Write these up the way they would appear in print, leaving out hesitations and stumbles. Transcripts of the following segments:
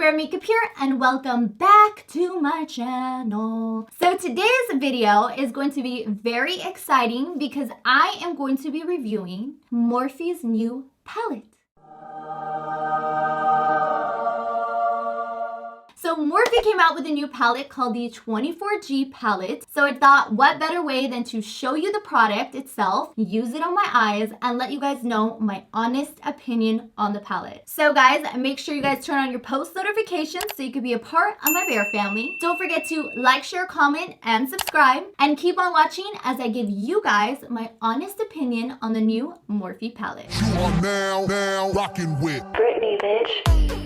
BrittanyBearMakeup here, and welcome back to my channel. So today's video is going to be very exciting because I am going to be reviewing Morphe's new palette. So Morphe came out with a new palette called the 24G palette. So I thought, what better way than to show you the product itself, use it on my eyes, and let you guys know my honest opinion on the palette. So guys, make sure you guys turn on your post notifications so you can be a part of my bear family. Don't forget to like, share, comment, and subscribe. And keep on watching as I give you guys my honest opinion on the new Morphe palette. You are now rocking with Brittany, bitch.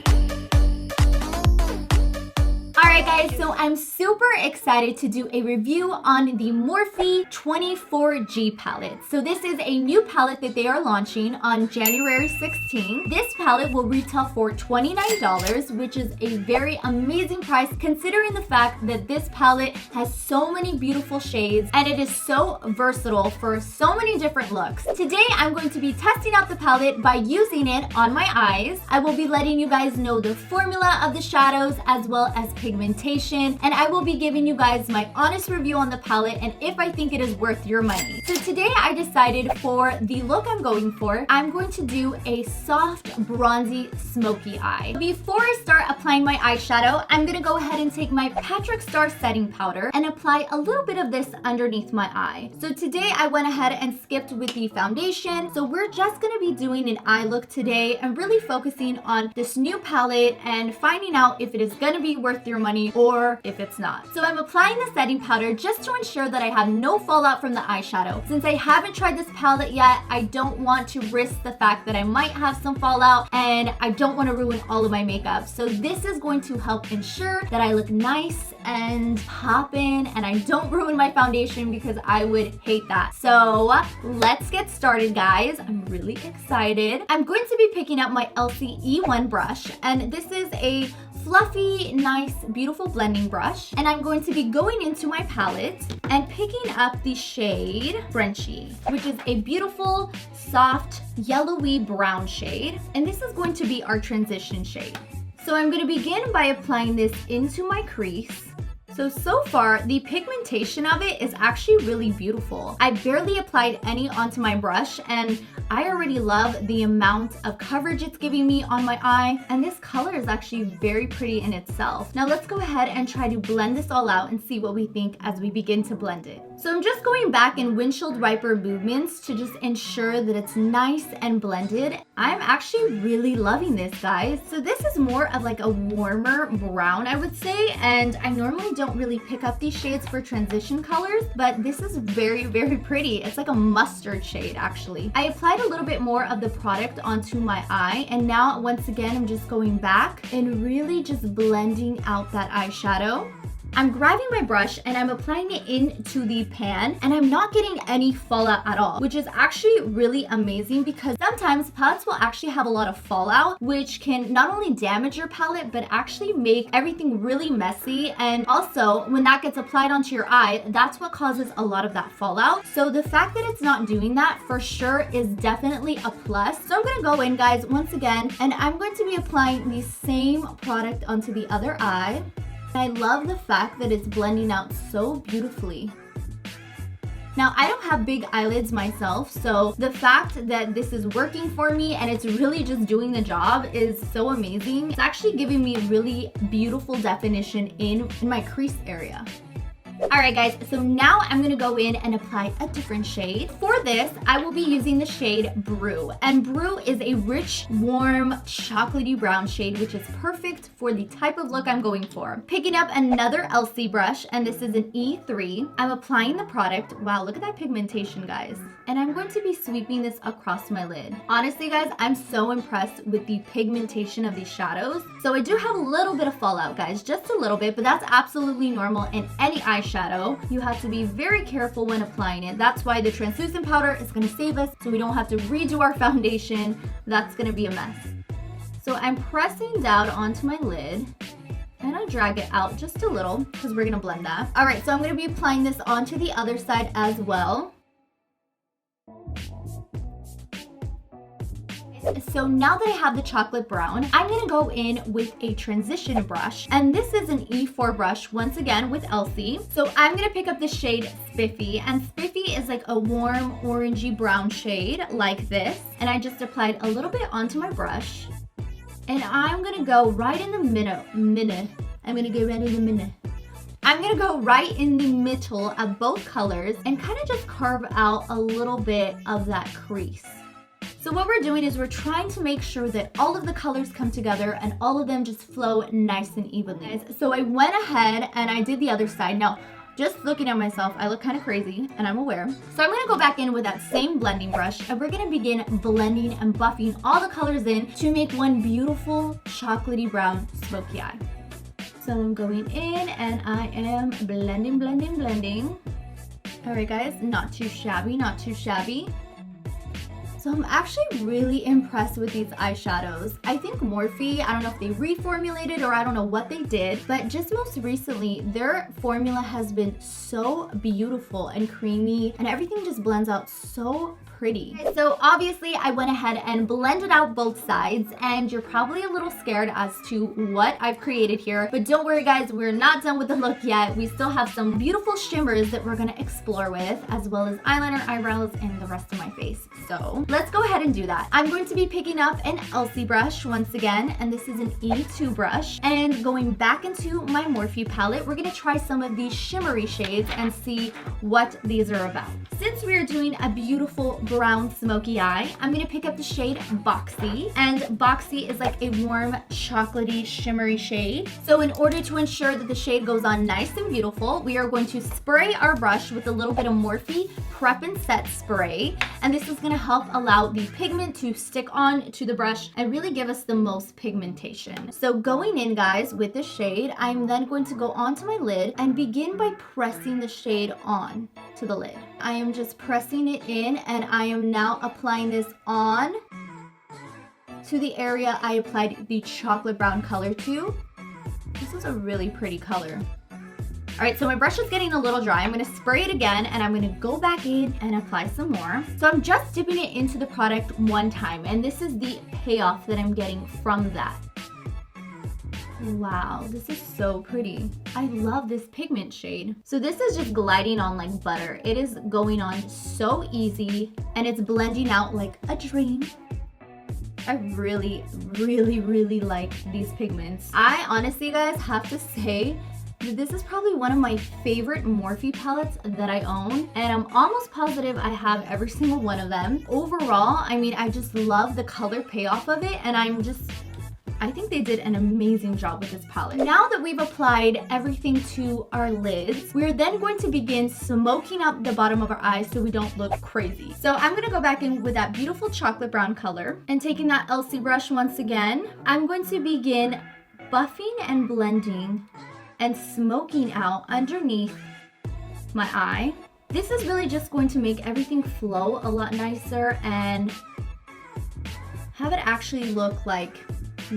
Alright guys, so I'm super excited to do a review on the Morphe 24G palette. So this is a new palette that they are launching on January 16th. This palette will retail for $29, which is a very amazing price considering the fact that this palette has so many beautiful shades and it is so versatile for so many different looks. Today I'm going to be testing out the palette by using it on my eyes. I will be letting you guys know the formula of the shadows as well as pigmentation, and I will be giving you guys my honest review on the palette and if I think it is worth your money. So today I decided for the look I'm going for, I'm going to do a soft bronzy smoky eye. Before I start applying my eyeshadow, I'm gonna go ahead and take my Patrick Star setting powder and apply a little bit of this underneath my eye. So today I went ahead and skipped with the foundation, so we're just gonna be doing an eye look today and really focusing on this new palette and finding out if it is gonna be worth your money or if it's not. So I'm applying the setting powder just to ensure that I have no fallout from the eyeshadow. Since I haven't tried this palette yet, I don't want to risk the fact that I might have some fallout and I don't want to ruin all of my makeup. So this is going to help ensure that I look nice and poppin' and I don't ruin my foundation because I would hate that. So let's get started, guys. I'm really excited. I'm going to be picking up my LCE1 brush, and this is a fluffy, nice, beautiful blending brush, and I'm going to be going into my palette and picking up the shade Frenchie, which is a beautiful, soft, yellowy brown shade, and this is going to be our transition shade. So I'm going to begin by applying this into my crease. So far, the pigmentation of it is actually really beautiful. I barely applied any onto my brush and I already love the amount of coverage it's giving me on my eye, and this color is actually very pretty in itself. Now let's go ahead and try to blend this all out and see what we think as we begin to blend it. So I'm just going back in windshield wiper movements to just ensure that it's nice and blended. I'm actually really loving this, guys. So this is more of like a warmer brown, I would say, and I normally don't really pick up these shades for transition colors, but this is very, very pretty. It's like a mustard shade, actually. I applied a little bit more of the product onto my eye, and now once again I'm just going back and really just blending out that eyeshadow. I'm grabbing my brush and I'm applying it into the pan, and I'm not getting any fallout at all, which is actually really amazing because sometimes palettes will actually have a lot of fallout, which can not only damage your palette but actually make everything really messy, and also when that gets applied onto your eye, that's what causes a lot of that fallout. So the fact that it's not doing that for sure is definitely a plus. So I'm gonna go in, guys, once again, and I'm going to be applying the same product onto the other eye. I love the fact that it's blending out so beautifully. Now, I don't have big eyelids myself, so the fact that this is working for me and it's really just doing the job is so amazing. It's actually giving me really beautiful definition in my crease area. Alright guys, so now I'm going to go in and apply a different shade. For this, I will be using the shade Brew. And Brew is a rich, warm, chocolatey brown shade, which is perfect for the type of look I'm going for. Picking up another LC brush, and this is an E3. I'm applying the product. Wow, look at that pigmentation, guys. And I'm going to be sweeping this across my lid. Honestly, guys, I'm so impressed with the pigmentation of these shadows. So I do have a little bit of fallout, guys, just a little bit, but that's absolutely normal in any eyeshadow. You have to be very careful when applying it. That's why the translucent powder is going to save us so we don't have to redo our foundation. That's going to be a mess. So I'm pressing down onto my lid and I drag it out just a little because we're going to blend that. All right, so I'm going to be applying this onto the other side as well. So now that I have the chocolate brown, I'm gonna go in with a transition brush. And this is an E4 brush, once again with Elsie. So I'm gonna pick up the shade Spiffy. And Spiffy is like a warm orangey brown shade like this. And I just applied a little bit onto my brush. And I'm gonna go right in the I'm gonna go right in the middle of both colors and kind of just carve out a little bit of that crease. So what we're doing is we're trying to make sure that all of the colors come together and all of them just flow nice and evenly. So I went ahead and I did the other side. Now, just looking at myself, I look kind of crazy and I'm aware. So I'm gonna go back in with that same blending brush and we're gonna begin blending and buffing all the colors in to make one beautiful chocolatey brown smoky eye. So I'm going in and I am blending, blending, blending. All right guys, not too shabby, not too shabby. So I'm actually really impressed with these eyeshadows. I think Morphe, I don't know if they reformulated or I don't know what they did, but just most recently, their formula has been so beautiful and creamy and everything just blends out so pretty. So obviously I went ahead and blended out both sides and you're probably a little scared as to what I've created here, but don't worry guys, we're not done with the look yet. We still have some beautiful shimmers that we're gonna explore with, as well as eyeliner, eyebrows, and the rest of my face. So let's go ahead and do that. I'm going to be picking up an Elsie brush once again, and this is an E2 brush, and going back into my Morphe palette, we're gonna try some of these shimmery shades and see what these are about. Since we are doing a beautiful brown smoky eye, I'm gonna pick up the shade Boxy, and Boxy is like a warm chocolatey shimmery shade. So in order to ensure that the shade goes on nice and beautiful, we are going to spray our brush with a little bit of Morphe Prep and Set spray, and this is gonna help allow the pigment to stick on to the brush and really give us the most pigmentation. So going in guys with the shade, I'm then going to go onto my lid and begin by pressing the shade on to the lid. I am just pressing it in and I am now applying this on to the area I applied the chocolate brown color to. This is a really pretty color. All right, so my brush is getting a little dry. I'm gonna spray it again and I'm gonna go back in and apply some more. So I'm just dipping it into the product one time and this is the payoff that I'm getting from that. Wow, this is so pretty. I love this pigment shade. So this is just gliding on like butter. It is going on so easy and it's blending out like a dream. I really, really, really like these pigments. I honestly, guys, have to say that this is probably one of my favorite Morphe palettes that I own, and I'm almost positive I have every single one of them. Overall, I mean, I just love the color payoff of it, and I think they did an amazing job with this palette. Now that we've applied everything to our lids, we're then going to begin smoking out the bottom of our eyes so we don't look crazy. So I'm gonna go back in with that beautiful chocolate brown color and taking that Elsie brush once again, I'm going to begin buffing and blending and smoking out underneath my eye. This is really just going to make everything flow a lot nicer and have it actually look like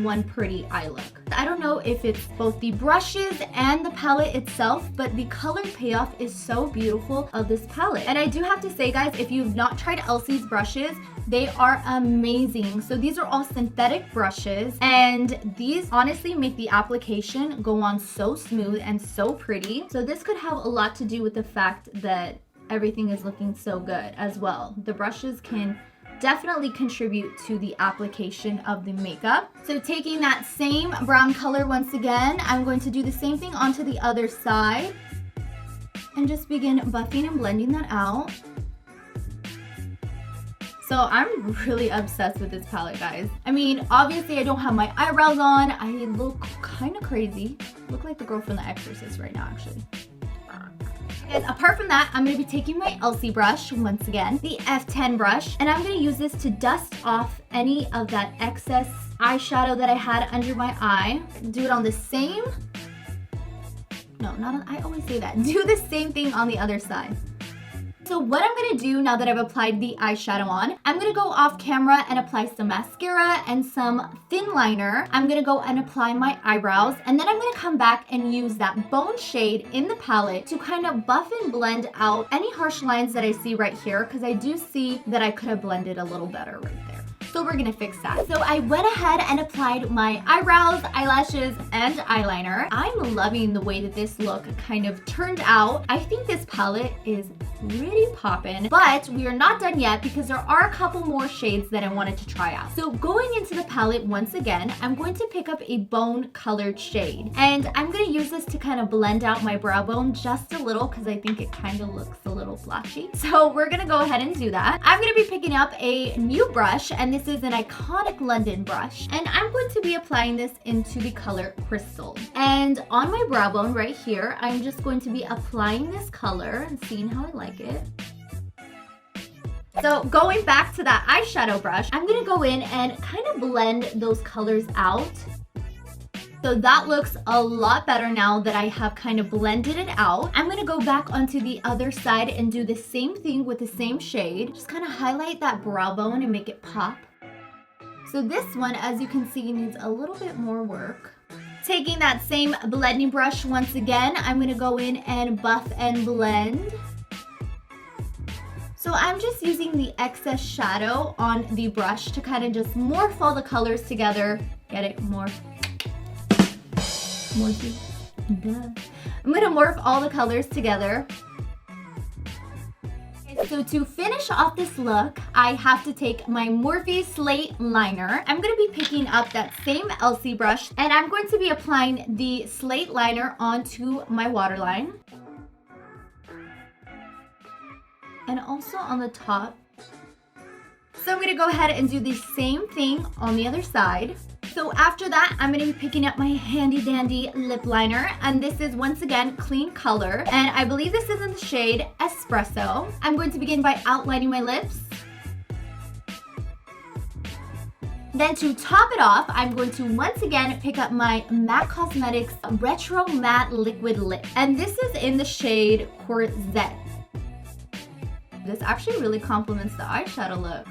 one pretty eye look. I don't know if it's both the brushes and the palette itself, but the color payoff is so beautiful of this palette. And I do have to say, guys, if you've not tried Elsie's brushes, they are amazing. So these are all synthetic brushes, and these honestly make the application go on so smooth and so pretty. So this could have a lot to do with the fact that everything is looking so good as well. The brushes can definitely contribute to the application of the makeup. So taking that same brown color once again, I'm going to do the same thing onto the other side and just begin buffing and blending that out. So I'm really obsessed with this palette, guys. I mean, obviously I don't have my eyebrows on. I look kind of crazy. I look like the girl from The Exorcist right now, actually. And apart from that, I'm going to be taking my Elsie brush, once again, the F10 brush, and I'm going to use this to dust off any of that excess eyeshadow that I had under my eye. Do it on the same, no, not on, I always say that. Do the same thing on the other side. So what I'm gonna do now that I've applied the eyeshadow on, I'm gonna go off camera and apply some mascara and some thin liner. I'm gonna go and apply my eyebrows, and then I'm gonna come back and use that bone shade in the palette to kind of buff and blend out any harsh lines that I see right here, because I do see that I could have blended a little better right there. So we're gonna fix that. So I went ahead and applied my eyebrows, eyelashes, and eyeliner. I'm loving the way that this look kind of turned out. I think this palette is pretty poppin', but we are not done yet because there are a couple more shades that I wanted to try out. So going into the palette once again, I'm going to pick up a bone colored shade, and I'm gonna use this to kind of blend out my brow bone just a little because I think it kind of looks a little blotchy. So we're gonna go ahead and do that. I'm gonna be picking up a new brush, and this is an iconic London brush, and I'm going to be applying this into the color Crystal. And on my brow bone right here, I'm just going to be applying this color and seeing how I like it. So going back to that eyeshadow brush, I'm gonna go in and kind of blend those colors out. So that looks a lot better now that I have kind of blended it out. I'm gonna go back onto the other side and do the same thing with the same shade. Just kind of highlight that brow bone and make it pop. So this one, as you can see, needs a little bit more work. Taking that same blending brush once again, I'm gonna go in and buff and blend. So I'm just using the excess shadow on the brush to kind of just morph all the colors together. Get it? Morph. Morphe. Duh. I'm gonna morph all the colors together. So to finish off this look, I have to take my Morphe Slate Liner. I'm going to be picking up that same Elsie brush, and I'm going to be applying the Slate Liner onto my waterline. And also on the top. So I'm going to go ahead and do the same thing on the other side. So after that, I'm going to be picking up my handy dandy lip liner, and this is once again clean color, and I believe this is in the shade Espresso. I'm going to begin by outlining my lips. Then to top it off, I'm going to once again pick up my MAC Cosmetics Retro Matte Liquid Lip, and this is in the shade Corzette. This actually really complements the eyeshadow look.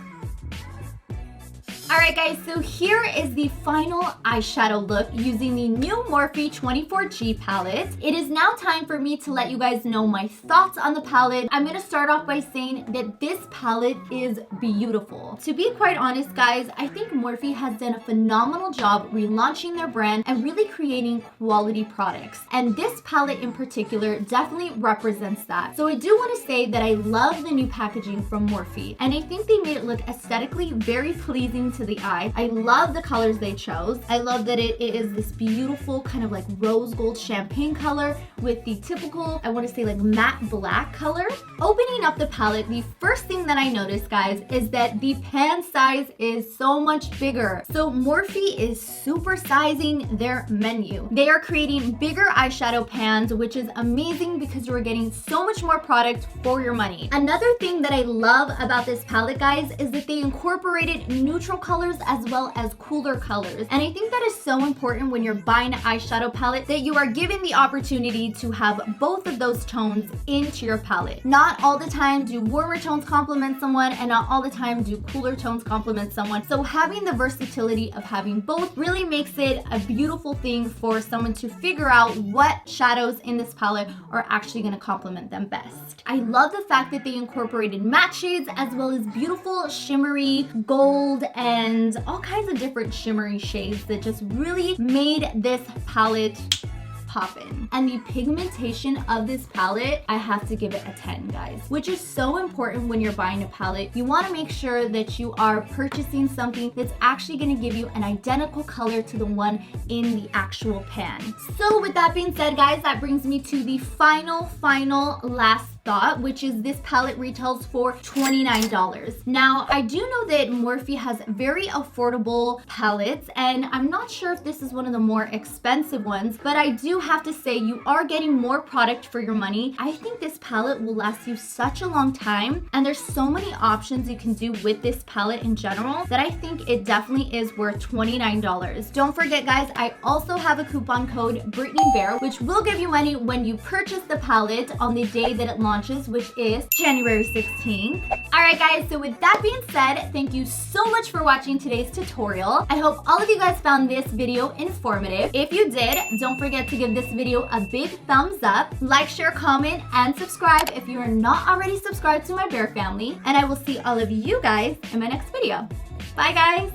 Alright guys, so here is the final eyeshadow look using the new Morphe 24G palette. It is now time for me to let you guys know my thoughts on the palette. I'm going to start off by saying that this palette is beautiful. To be quite honest guys, I think Morphe has done a phenomenal job relaunching their brand and really creating quality products. And this palette in particular definitely represents that. So I do want to say that I love the new packaging from Morphe, and I think they made it look aesthetically very pleasing to the eye. I love the colors they chose. I love that it is this beautiful kind of like rose gold champagne color with the typical, I want to say like matte black color. Opening up the palette, the first thing that I noticed guys is that the pan size is so much bigger. So Morphe is supersizing their menu. They are creating bigger eyeshadow pans, which is amazing because you're getting so much more product for your money. Another thing that I love about this palette guys is that they incorporated neutral colors as well as cooler colors. And I think that is so important when you're buying an eyeshadow palette, that you are given the opportunity to have both of those tones into your palette. Not all the time do warmer tones complement someone, and not all the time do cooler tones complement someone. So having the versatility of having both really makes it a beautiful thing for someone to figure out what shadows in this palette are actually going to complement them best. I love the fact that they incorporated matte shades as well as beautiful shimmery gold and all kinds of different shimmery shades that just really made this palette poppin'. And the pigmentation of this palette, I have to give it a 10 guys, which is so important when you're buying a palette. You want to make sure that you are purchasing something that's actually going to give you an identical color to the one in the actual pan. So with that being said guys, that brings me to the final last thought, which is this palette retails for $29. Now, I do know that Morphe has very affordable palettes, and I'm not sure if this is one of the more expensive ones, but I do have to say you are getting more product for your money. I think this palette will last you such a long time, and there's so many options you can do with this palette in general that I think it definitely is worth $29. Don't forget guys, I also have a coupon code BrittanyBear, which will give you money when you purchase the palette on the day that it launches, which is January 16th. Alright guys, so with that being said, thank you so much for watching today's tutorial. I hope all of you guys found this video informative. If you did, don't forget to give this video a big thumbs up, like, share, comment, and subscribe if you are not already subscribed to my bear family. And I will see all of you guys in my next video. Bye, guys.